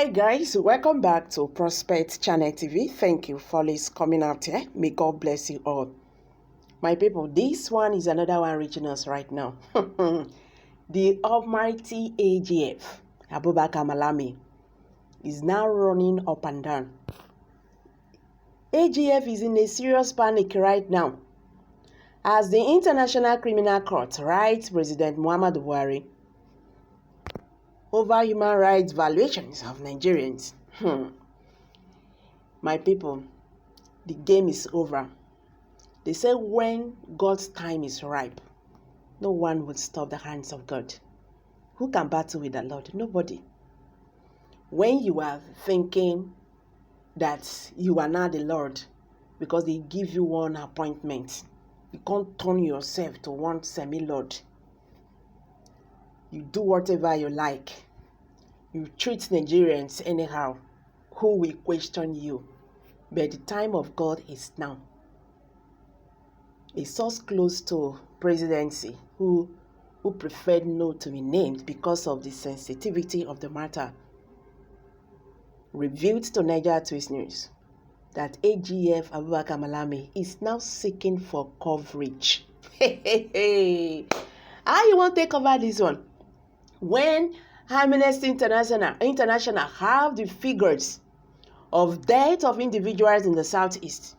Hi guys, welcome back to Prospect Channel TV. Thank you for always coming out here. May God bless you all. My people, this one is another one reaching us right now. The almighty AGF, Abubakar Malami, is now running up and down. AGF is in a serious panic right now as the International Criminal Court writes President Muhammadu Buhari over human rights violations of Nigerians. My people, the game is over. They say when God's time is ripe, no one will stop the hands of God. Who can battle with the Lord? Nobody. When you are thinking that you are not the Lord because they give you one appointment, you can't turn yourself to one semi-Lord. You do whatever you like. You treat Nigerians anyhow. Who will question you? But the time of God is now. A source close to presidency who preferred not to be named because of the sensitivity of the matter revealed to Niger Twist News that AGF Abubakar Malami is now seeking for coverage. How you want to cover this one? When Amnesty International have the figures of death of individuals in the southeast,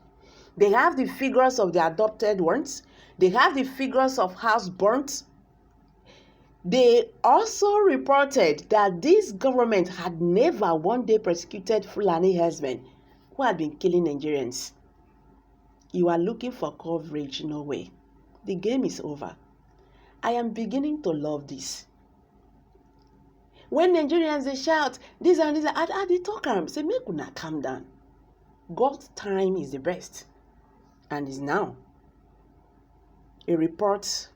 they have the figures of the adopted ones, they have the figures of house burnt. They also reported that this government had never one day persecuted Fulani herdsmen who had been killing Nigerians. You are looking for coverage, no way. The game is over. I am beginning to love this. When Nigerians they shout this and this, I they talk am say make una calm down. God's time is the best, and is now. A report,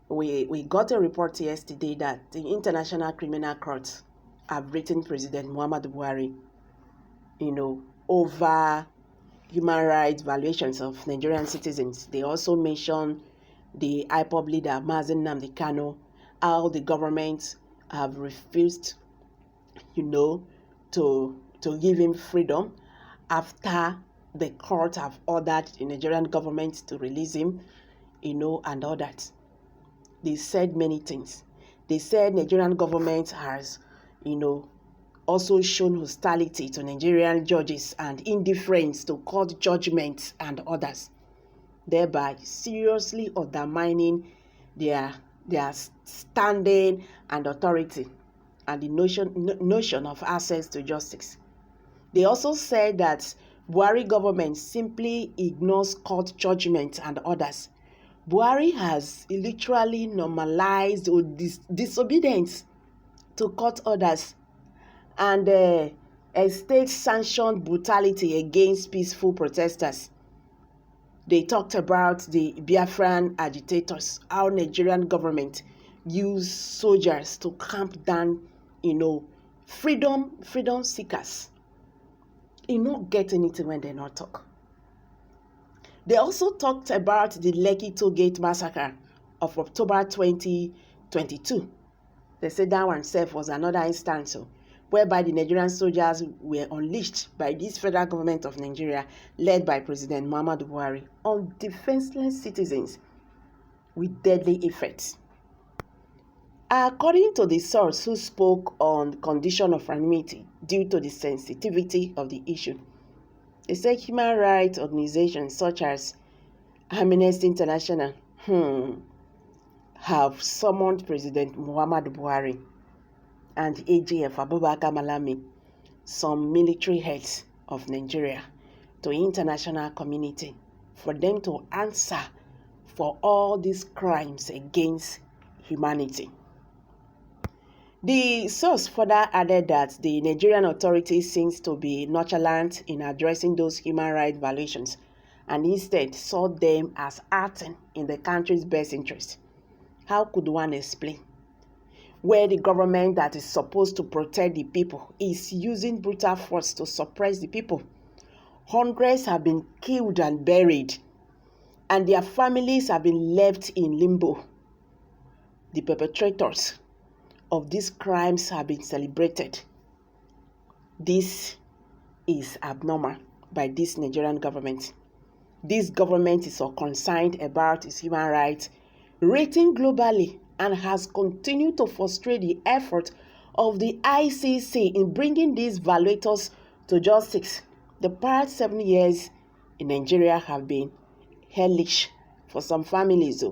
we got a report yesterday that the International Criminal Court have written President Muhammadu Buhari, over human rights violations of Nigerian citizens. They also mentioned the IPOB leader Mazi Nnamdi Kanu, how the government have refused, to give him freedom after the court have ordered the Nigerian government to release him, and all that. They said many things. They said Nigerian government has, also shown hostility to Nigerian judges and indifference to court judgments and others, thereby seriously undermining their standing and authority and the notion of access to justice. They also said that Buhari government simply ignores court judgment and orders. Buhari has literally normalized disobedience to court orders and a state-sanctioned brutality against peaceful protesters. They talked about the Biafran agitators, how Nigerian government used soldiers to camp down, freedom seekers. You not get anything when they not talk. They also talked about the Lekki Toll Gate massacre of October 2022. They said that one self was another instance whereby the Nigerian soldiers were unleashed by this federal government of Nigeria, led by President Muhammadu Buhari, on defenseless citizens with deadly effects. According to the source who spoke on the condition of anonymity due to the sensitivity of the issue, they said human rights organizations such as Amnesty International have summoned President Muhammadu Buhari and AGF Abubakar Malami, some military heads of Nigeria, to international community for them to answer for all these crimes against humanity. The source further added that the Nigerian authorities seems to be nonchalant in addressing those human rights violations and instead saw them as acting in the country's best interest. How could one explain where the government that is supposed to protect the people is using brutal force to suppress the people? Hundreds have been killed and buried, and their families have been left in limbo. The perpetrators of these crimes have been celebrated. This is abnormal by this Nigerian government. This government is unconcerned about its human rights rating globally and has continued to frustrate the effort of the ICC in bringing these violators to justice. The past 7 years in Nigeria have been hellish for some families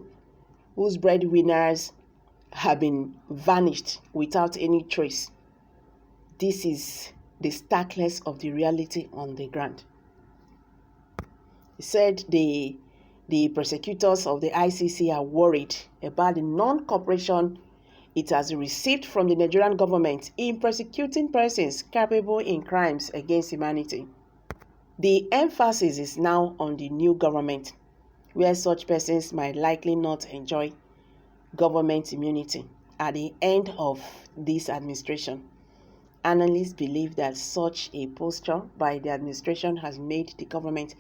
whose breadwinners have been vanished without any trace. This is the starkness of the reality on the ground. He said the prosecutors of the ICC are worried about the non-cooperation it has received from the Nigerian government in prosecuting persons culpable in crimes against humanity. The emphasis is now on the new government, where such persons might likely not enjoy government immunity at the end of this administration. Analysts believe that such a posture by the administration has made the government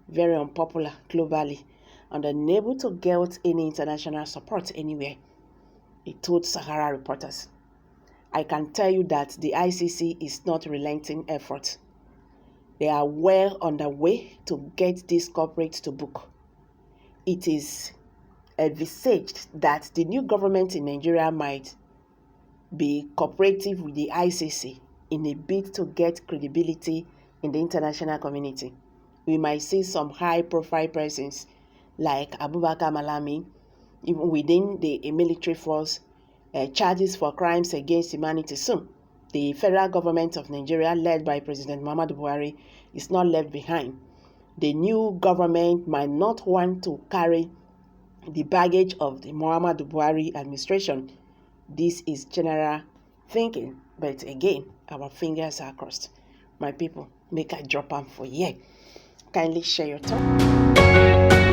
very unpopular globally and unable to get any international support anywhere, he told Sahara reporters. I can tell you that the ICC is not relenting efforts. They are well underway to get these corporates to book. It is envisaged that the new government in Nigeria might be cooperative with the ICC in a bid to get credibility in the international community. We might see some high-profile persons like Abubakar Malami, even within the military force, charges for crimes against humanity soon. The federal government of Nigeria, led by President Muhammadu Buhari, is not left behind. The new government might not want to carry the baggage of the Muhammadu Buhari administration. This is general thinking, but again, our fingers are crossed. My people, make a drop on for here. Kindly share your thoughts.